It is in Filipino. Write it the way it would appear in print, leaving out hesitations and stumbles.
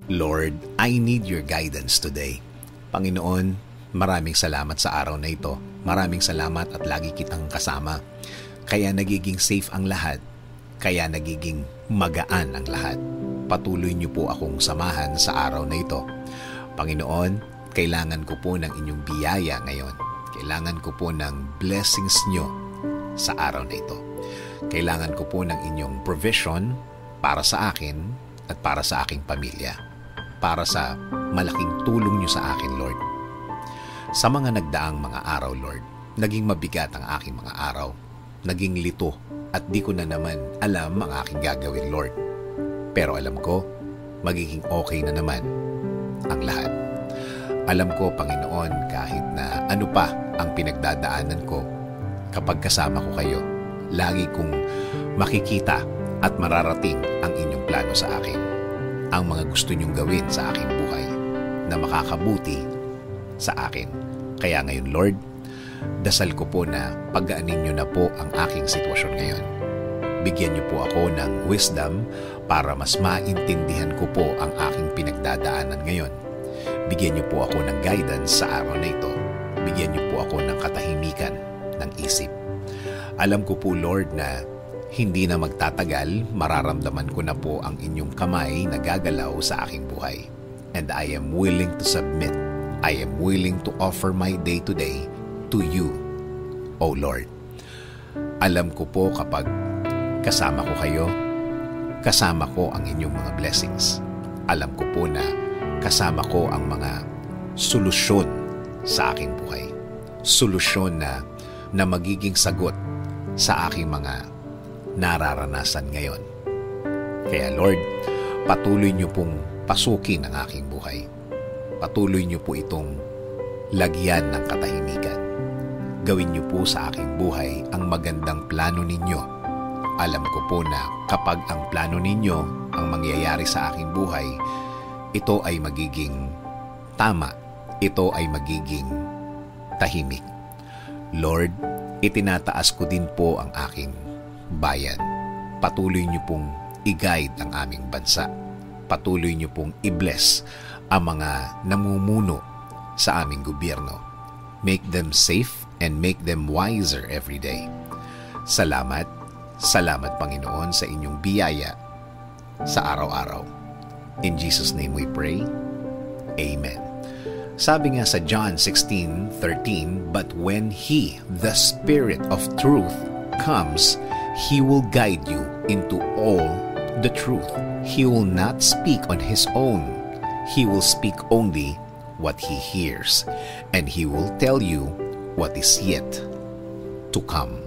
Lord, I need your guidance today. Panginoon, maraming salamat sa araw na ito. Maraming salamat at lagi kitang kasama. Kaya nagiging safe ang lahat. Kaya nagiging magaan ang lahat. Patuloy niyo po akong samahan sa araw na ito. Panginoon, kailangan ko po ng inyong biyaya ngayon. Kailangan ko po ng blessings niyo sa araw na ito. Kailangan ko po ng inyong provision para sa akin at para sa aking pamilya. Para sa malaking tulong niyo sa akin, Lord. Sa mga nagdaang mga araw, Lord, naging mabigat ang aking mga araw. Naging lito at di ko na naman alam ang aking gagawin, Lord. Pero alam ko, magiging okay na naman ang lahat. Alam ko, Panginoon, kahit na ano pa ang pinagdadaanan ko, kapag kasama ko kayo, lagi kong makikita at mararating ang inyong plano sa akin. Ang mga gusto niyong gawin sa aking buhay na makakabuti sa akin. Kaya ngayon, Lord, dasal ko po na pagaanin niyo na po ang aking sitwasyon ngayon. Bigyan niyo po ako ng wisdom para mas maintindihan ko po ang aking pinagdadaanan ngayon. Bigyan niyo po ako ng guidance sa araw na ito. Bigyan niyo po ako ng katahimikan ng isip. Alam ko po, Lord, na hindi na magtatagal, mararamdaman ko na po ang inyong kamay na gagalaw sa aking buhay. And I am willing to submit. I am willing to offer my day today to you, O Lord. Alam ko po kapag kasama ko kayo, kasama ko ang inyong mga blessings. Alam ko po na kasama ko ang mga solusyon sa aking buhay. Solusyon na magiging sagot sa aking mga nararanasan ngayon. Kaya Lord, patuloy niyo pong pasukin ang aking buhay. Patuloy niyo po itong lagyan ng katahimikan. Gawin niyo po sa aking buhay ang magandang plano ninyo. Alam ko po na kapag ang plano ninyo ang mangyayari sa aking buhay, ito ay magiging tama. Ito ay magiging tahimik. Lord, itinataas ko din po ang aking bayan. Patuloy niyo pong i-guide ang aming bansa. Patuloy niyo pong i-bless ang mga namumuno sa aming gobyerno. Make them safe and make them wiser every day. Salamat, salamat Panginoon sa inyong biyaya sa araw-araw. In Jesus' name we pray. Amen. Sabi nga sa John 16:13, "But when He, the Spirit of truth, comes, He will guide you into all the truth. He will not speak on His own. He will speak only what He hears, and He will tell you what is yet to come."